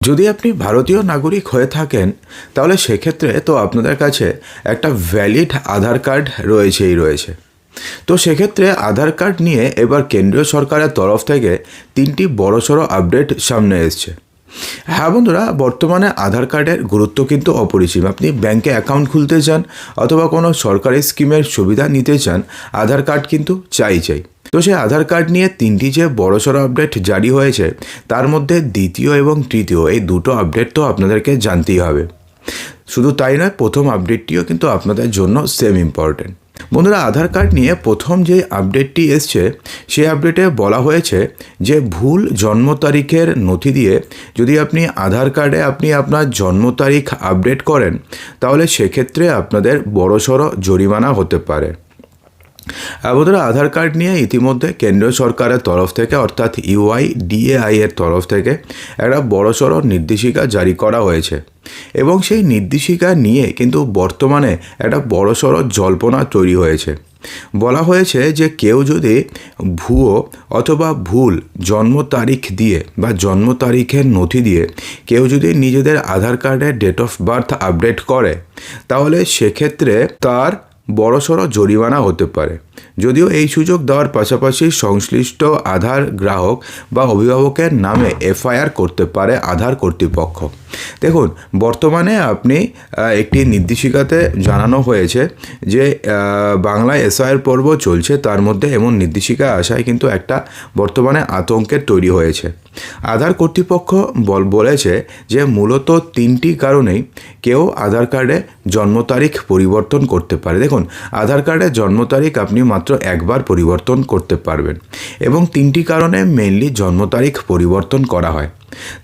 যদি আপনি ভারতীয় নাগরিক হয়ে থাকেন তাহলে সেক্ষেত্রে তো আপনাদের কাছে একটা ভ্যালিড আধার কার্ড রয়েছে। তো সেক্ষেত্রে আধার কার্ড নিয়ে এবার কেন্দ্রীয় সরকারের তরফ থেকে 3টি বড়সড় আপডেট সামনে এসছে। হ্যাঁ বন্ধুরা, বর্তমানে আধার কার্ডের গুরুত্ব কিন্তু অপরিসীম। আপনি ব্যাংকে অ্যাকাউন্ট খুলতে চান অথবা কোনো সরকারি স্কিমের সুবিধা নিতে চান, আধার কার্ড কিন্তু চাই। তো সেই আধার কার্ড নিয়ে 3টি যে বড়সড় আপডেট জারি হয়েছে, তার মধ্যে দ্বিতীয় এবং তৃতীয় এই দুটো আপডেট তো আপনাদেরকে জানতেই হবে। শুধু তাই নয়, প্রথম আপডেটটিও কিন্তু আপনাদের জন্য সেম ইম্পর্টেন্ট। বন্ধুরা, আধার কার্ড নিয়ে প্রথম যে আপডেটটি এসছে সেই আপডেটে বলা হয়েছে যে ভুল জন্ম তারিখের নথি দিয়ে যদি আপনি আধার কার্ডে আপনার জন্ম তারিখ আপডেট করেন তাহলে সেক্ষেত্রে আপনাদের বড়সড় জরিমানা হতে পারে। বন্ধুরা, আধার কার্ড নিয়ে ইতিমধ্যে কেন্দ্রীয় সরকারের তরফ থেকে অর্থাৎ UIDAI এর তরফ থেকে একটা বড়সড় নির্দেশিকা জারি করা হয়েছে এবং সেই নির্দেশিকা নিয়ে কিন্তু বর্তমানে একটা বড়সড় জল্পনা তৈরি হয়েছে। বলা হয়েছে যে কেউ যদি ভুয়ো অথবা ভুল জন্ম তারিখ দিয়ে বা জন্ম তারিখের নথি দিয়ে কেউ যদি নিজেদের আধার কার্ডের ডেট অফ বার্থ আপডেট করে তাহলে সেক্ষেত্রে তার বড়সড় জরিমানা হতে পারে। যদিও এই সুযোগ দেওয়ার পাশাপাশি সংশ্লিষ্ট আধার গ্রাহক বা অভিভাবকের নামে FIR করতে পারে আধার কর্তৃপক্ষ। দেখুন, বর্তমানে আপনি একটি নির্দেশিকাতে জানানো হয়েছে যে বাংলায় SIR পর্ব চলছে, তার মধ্যে এমন নির্দেশিকা আসায় কিন্তু একটা বর্তমানে আতঙ্কের তৈরি হয়েছে। আধার কর্তৃপক্ষ বলেছে যে মূলত 3টি কারণেই কেউ আধার কার্ডে জন্ম তারিখ পরিবর্তন করতে পারে। দেখুন, আধার কার্ডে জন্ম তারিখ আপনি মাত্র একবার পরিবর্তন করতে পারবেন এবং 3টি কারণে মেইনলি জন্ম তারিখ পরিবর্তন করা হয়।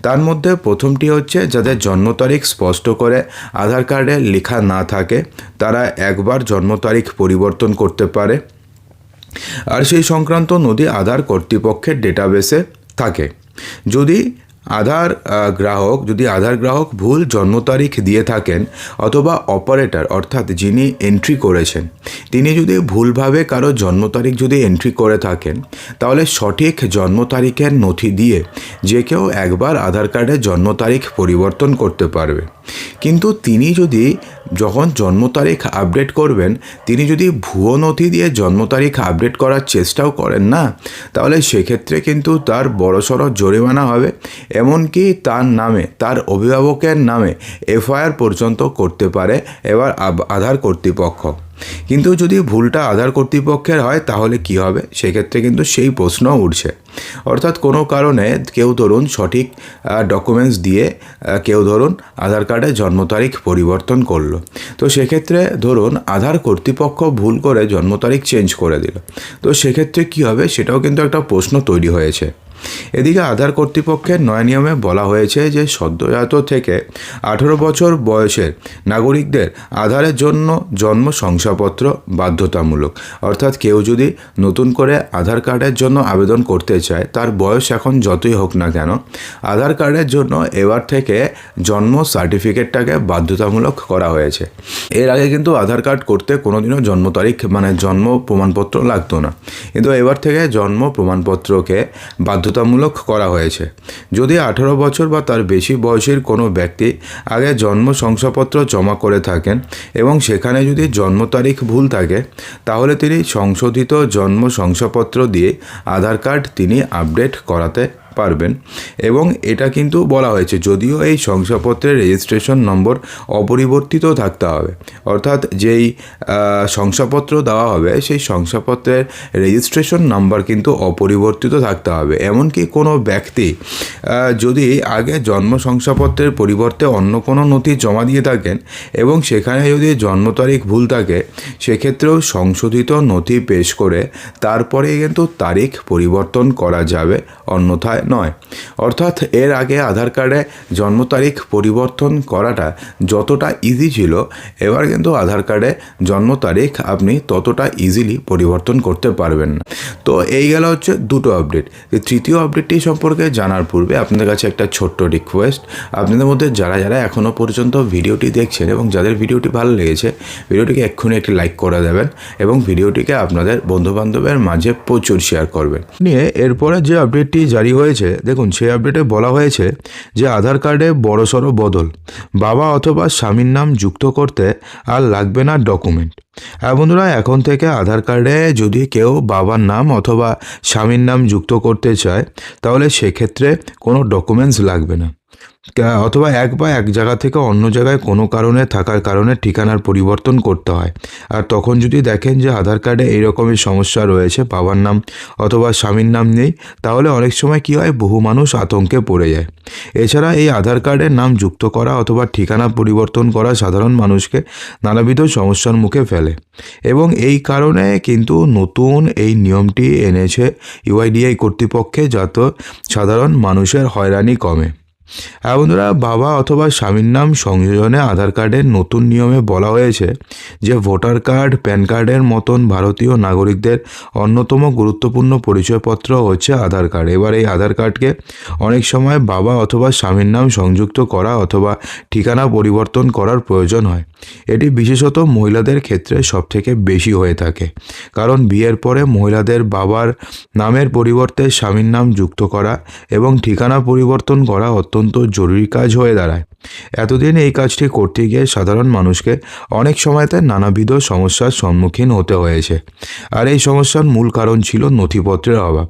তার মধ্যে প্রথমটি হচ্ছে যাদের জন্ম তারিখ স্পষ্ট করে আধার কার্ডে লেখা না থাকে তারা একবার জন্ম তারিখ পরিবর্তন করতে পারে, আর সেই সংক্রান্ত নথি আধার কর্তৃপক্ষের ডেটাবেসে থাকে। যদি আধার গ্রাহক ভুল জন্ম তারিখ দিয়ে থাকেন অথবা অপারেটর অর্থাৎ যিনি এন্ট্রি করেছেন তিনি যদি ভুলভাবে কারো জন্ম তারিখ যদি এন্ট্রি করে থাকেন তাহলে সঠিক জন্ম তারিখের নথি দিয়ে যে কেউ একবার আধার কার্ডের জন্ম তারিখ পরিবর্তন করতে পারবে। কিন্তু তিনি যদি যখন জন্ম তারিখ আপডেট করবেন তিনি যদি ভুয়ো নথি দিয়ে জন্ম তারিখ আপডেট করার চেষ্টাও করেন না, তাহলে সেক্ষেত্রে কিন্তু তার বড়সড় জরিমানা হবে, এমনকি তার নামে তার অভিভাবকের নামে FIR পর্যন্ত করতে পারে এবার আধার কর্তৃপক্ষ। কিন্তু যদি ভুলটা আধার কর্তৃপক্ষের হয় তাহলে কি হবে, সেক্ষেত্রে কিন্তু সেই প্রশ্ন উঠছে। অর্থাৎ কোনো কারণে কেউ ধরুন সঠিক ডকুমেন্টস দিয়ে কেউ ধরুন আধার কার্ডে জন্ম তারিখ পরিবর্তন করলো, তো সেক্ষেত্রে ধরুন আধার কর্তৃপক্ষ ভুল করে জন্ম তারিখ চেঞ্জ করে দিল, তো সেক্ষেত্রে কি হবে সেটাও কিন্তু একটা প্রশ্ন তৈরি হয়েছে। এদিকে আধার কর্তৃপক্ষের নয়া নিয়মে বলা হয়েছে যে সদ্যজাত থেকে 18 বছর বয়সের নাগরিকদের আধারের জন্য জন্ম শংসাপত্র বাধ্যতামূলক। অর্থাৎ কেউ যদি নতুন করে আধার কার্ডের জন্য আবেদন করতে চায় তার বয়স এখন যতই হোক না কেন, আধার কার্ডের জন্য এবার থেকে জন্ম সার্টিফিকেটটাকে বাধ্যতামূলক করা হয়েছে। এর আগে কিন্তু আধার কার্ড করতে কোনোদিনও জন্ম তারিখ জন্ম প্রমাণপত্র লাগতো না, কিন্তু এবার থেকে জন্ম প্রমাণপত্রকে বাধ্যতামূলক করা হয়েছে। যদি 18 বছর বা তার বেশি বয়সের কোনো ব্যক্তি আগে জন্ম শংসাপত্র জমা করে থাকেন এবং সেখানে যদি জন্ম তারিখ ভুল থাকে তাহলে তিনি সংশোধিত জন্ম শংসাপত্র দিয়ে আধার কার্ড তিনি আপডেট করাতে পারবেন। এবং এটা কিন্তু বলা হয়েছে যদিও এই শংসাপত্রের রেজিস্ট্রেশন নম্বর অপরিবর্তিত থাকতে হবে, অর্থাৎ যেই শংসাপত্র দেওয়া হবে সেই শংসাপত্রের রেজিস্ট্রেশন নাম্বার কিন্তু অপরিবর্তিত থাকতে হবে। এমনকি কোনো ব্যক্তি যদি আগে জন্ম শংসাপত্রের পরিবর্তে অন্য কোনো নথি জমা দিয়ে থাকেন এবং সেখানে যদি জন্ম তারিখ ভুল থাকে সেক্ষেত্রেও সংশোধিত নথি পেশ করে তারপরে কিন্তু তারিখ পরিবর্তন করা যাবে, অন্যথায় নয়। অর্থাৎ এর আগে আধার কার্ডে জন্ম তারিখ পরিবর্তন করাটা যতটা ইজি ছিল এবার কিন্তু আধার কার্ডে জন্ম তারিখ আপনি ততটা ইজিলি পরিবর্তন করতে পারবেন না। তো এই গেল হচ্ছে দুটো আপডেট। তৃতীয় আপডেটটি সম্পর্কে জানার পূর্বে আপনাদের কাছে একটা ছোট্ট রিকোয়েস্ট, আপনাদের মধ্যে যারা এখনও পর্যন্ত ভিডিওটি দেখছেন এবং যাদের ভিডিওটি ভালো লেগেছে ভিডিওটিকে এক্ষুনি একটি লাইক করে দেবেন এবং ভিডিওটিকে আপনাদের বন্ধুবান্ধবের মাঝে প্রচুর শেয়ার করবেন। নিয়ে এরপরে যে আপডেটটি জারি হয়েছে হয়েছে, দেখুন সেই আপডেটে বলা হয়েছে যে আধার কার্ডে বড়সড় বদল, বাবা অথবা স্বামীর নাম যুক্ত করতে আর লাগবে না ডকুমেন্ট। আর বন্ধুরা, এখন থেকে আধার কার্ডে যদি কেউ বাবার নাম অথবা স্বামীর নাম যুক্ত করতে চায় তাহলে সেক্ষেত্রে কোনো ডকুমেন্টস লাগবে না, অথবা এক জায়গা থেকে অন্য জায়গায় কোনো কারণে থাকার কারণে ঠিকানার পরিবর্তন করতে হয়। আর তখন যদি দেখেন যে আধার কার্ডে এইরকমই সমস্যা রয়েছে, বাবার নাম অথবা স্বামীর নাম নেই, তাহলে অনেক সময় কী হয়, বহু মানুষ আতঙ্কে পড়ে যায়। এছাড়া এই আধার কার্ডের নাম যুক্ত করা অথবা ঠিকানা পরিবর্তন করা সাধারণ মানুষকে নানাবিধ সমস্যার মুখে ফেলে, এবং এই কারণে কিন্তু নতুন এই নিয়মটি এনেছে ইউআইডিআই কর্তৃপক্ষে, যাতে সাধারণ মানুষের হয়রানি কমে। হ্যাঁ বন্ধুরা, বাবা অথবা স্বামীর নাম সংযোজনে আধার কার্ডের নতুন নিয়মে বলা হয়েছে যে ভোটার কার্ড, প্যান কার্ডের মতন ভারতীয় নাগরিকদের অন্যতম গুরুত্বপূর্ণ পরিচয়পত্র হচ্ছে আধার কার্ড। এবার এই আধার কার্ডকে অনেক সময় বাবা অথবা স্বামীর নাম সংযুক্ত করা অথবা ঠিকানা পরিবর্তন করার প্রয়োজন হয়। এটি বিশেষত মহিলাদের ক্ষেত্রে সবথেকে বেশি হয়ে থাকে, কারণ বিয়ের পরে মহিলাদের বাবার নামের পরিবর্তে স্বামীর নাম যুক্ত করা এবং ঠিকানা পরিবর্তন করা অত্যন্ত জরুরি কাজ হয়ে দাঁড়ায়। এতদিন এই কাজটি করতে গিয়ে সাধারণ মানুষকে অনেক সময়তে নানাবিধ সমস্যার সম্মুখীন হতে হয়েছে, আর এই সমস্যার মূল কারণ ছিল নথিপত্রের অভাব।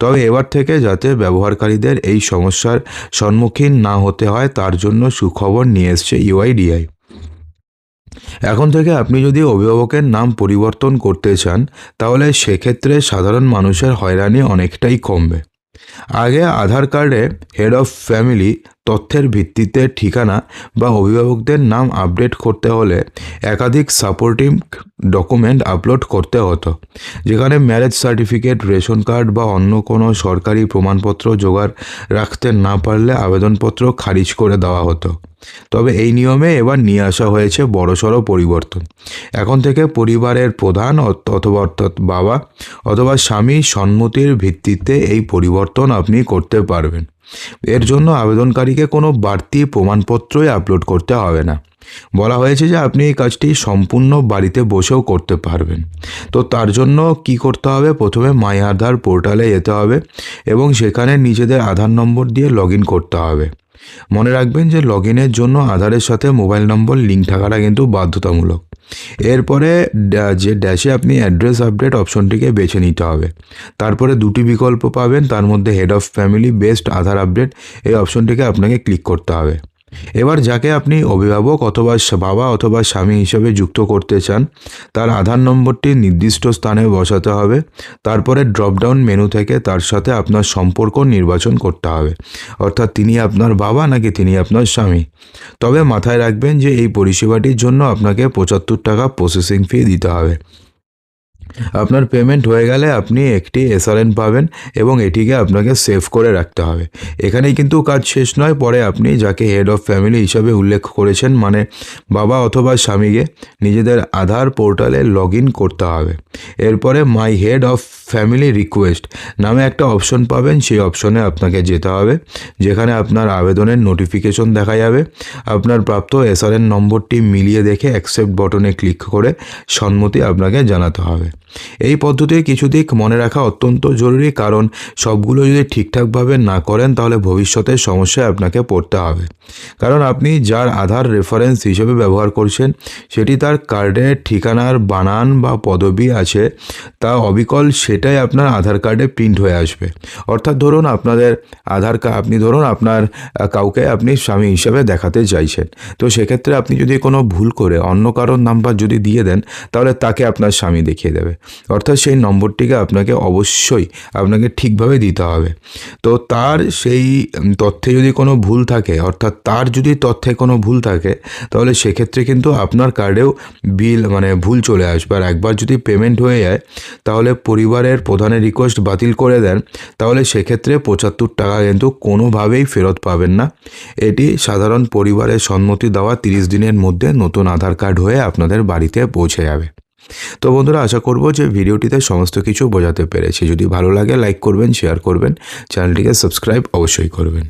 তবে এবার থেকে যাতে ব্যবহারকারীদের এই সমস্যার সম্মুখীন না হতে হয় তার জন্য সুখবর নিয়ে এসছে ইউআইডিআই। এখন থেকে আপনি যদি অভিভাবকের নাম পরিবর্তন করতে চান তাহলে সেক্ষেত্রে সাধারণ মানুষের হয়রানি অনেকটাই কমবে। আগে আধার কার্ডে হেড অফ ফ্যামিলি তথ্যের ভিত্তিতে ঠিকানা বা অভিভাবকদের নাম আপডেট করতে হলে একাধিক সাপোর্টিং ডকুমেন্ট আপলোড করতে হতো, যেখানে ম্যারেজ সার্টিফিকেট, রেশন কার্ড বা অন্য কোনো সরকারি প্রমাণপত্র জোগাড় রাখতে না পারলে আবেদনপত্র খারিজ করে দেওয়া হতো। তবে এই নিয়মে এবার নিয়ে আসা হয়েছে বড়সড় পরিবর্তন। এখন থেকে পরিবারের প্রধান অর্থাৎ বাবা অথবা স্বামী সম্মতির ভিত্তিতে এই পরিবর্তন আপনি করতে পারবেন। এর জন্য আবেদনকারীকে কোনো বাড়তি প্রমাণপত্রই আপলোড করতে হবে না। বলা হয়েছে যে আপনি এই কাজটি সম্পূর্ণ বাড়িতে বসেও করতে পারবেন। তো তার জন্য কি করতে হবে, প্রথমে মাই আধার পোর্টালে যেতে হবে এবং সেখানে নিজেদের আধার নম্বর দিয়ে লগ ইন করতে হবে। মনে রাখবেন যে লগ ইনের জন্য আধারের সাথে মোবাইল নম্বর লিঙ্ক থাকাটা কিন্তু বাধ্যতামূলক। এরপরে যে ড্যাশে আপনি অ্যাড্রেস আপডেট অপশনটিকে বেছে নিতে হবে। তারপরে দুটি বিকল্প পাবেন, তার মধ্যে head of family best Aadhaar update এই অপশনটিকে আপনাকে ক্লিক করতে হবে। এবার যাকে আপনি অভিভাবক অথবা বাবা অথবা স্বামী হিসেবে যুক্ত করতে চান তার আধার নম্বরটি নির্দিষ্ট স্থানে বসাতে হবে। তারপরে ড্রপডাউন মেনু থেকে তার সাথে আপনার সম্পর্ক নির্বাচন করতে হবে, অর্থাৎ তিনি আপনার বাবা নাকি তিনি আপনার স্বামী। তবে মাথায় রাখবেন যে এই পরিষেবাটির জন্য আপনাকে 75 টাকা প্রসেসিং ফি দিতে হবে। আপনার পেমেন্ট হয়ে গেলে আপনি একটি এসআরএন পাবেন এবং এটিকে আপনাকে সেভ করে রাখতে হবে। এখানেই কিন্তু কাজ শেষ নয়, পরে আপনি যাকে হেড অফ ফ্যামিলি হিসাবে উল্লেখ করেছেন মানে বাবা অথবা স্বামীকে নিজেদের আধার পোর্টালে লগ ইন করতে হবে। এরপরে my head of family request নামে একটা অপশন পাবেন, সেই অপশনে আপনাকে যেতে হবে, যেখানে আপনার আবেদনের নোটিফিকেশন দেখা যাবে। আপনার প্রাপ্ত এসআরএন নম্বরটি মিলিয়ে দেখে অ্যাকসেপ্ট বটনে ক্লিক করে সম্মতি আপনাকে জানাতে হবে। এই পদ্ধতির কিছু দিক মনে রাখা অত্যন্ত জরুরি, কারণ সবগুলো যদি ঠিকঠাকভাবে না করেন তাহলে ভবিষ্যতে সমস্যায় আপনাকে পড়তে হবে। কারণ আপনি যার আধার রেফারেন্স হিসেবে ব্যবহার করছেন সেটি তার কার্ডের ঠিকানার বানান বা পদবি আছে তা অবিকল সেটাই আপনার আধার কার্ডে প্রিন্ট হয়ে আসবে। অর্থাৎ ধরুন আপনাদের আপনি ধরুন আপনার কাউকে আপনি স্বামী হিসাবে দেখাতে চাইছেন, তো সেক্ষেত্রে আপনি যদি কোনো ভুল করে অন্য কারোর নাম্বার যদি দিয়ে দেন তাহলে তাকে আপনার স্বামী দেখিয়ে দেবে। অর্থাৎ সেই নম্বরটিকে অবশ্যই আপনাকে ঠিকভাবে দিতে হবে। তো তার সেই তথ্যে যদি কোনো ভুল থাকে, অর্থাৎ তার যদি তথ্যে কোনো ভুল থাকে তাহলে সেক্ষেত্রে কিন্তু আপনার কার্ডেও ভুল চলে আসবে। আর একবার যদি পেমেন্ট হয়ে যায় তাহলে পরিবারের প্রধানের রিকোয়েস্ট বাতিল করে দেন তাহলে সেক্ষেত্রে 75 টাকা কিন্তু কোনোভাবেই ফেরত পাবেন না। এটি সাধারণ পরিবারের সম্মতি দেওয়া 30 দিনের মধ্যে নতুন আধার কার্ড হয়ে আপনাদের বাড়িতে পৌঁছে যাবে। তো বন্ধুরা, আশা করব যে ভিডিওটিতে সমস্ত কিছু বোঝাতে পেরেছি। যদি ভালো লাগে লাইক করবেন, শেয়ার করবেন, চ্যানেলটিকে সাবস্ক্রাইব অবশ্যই করবেন।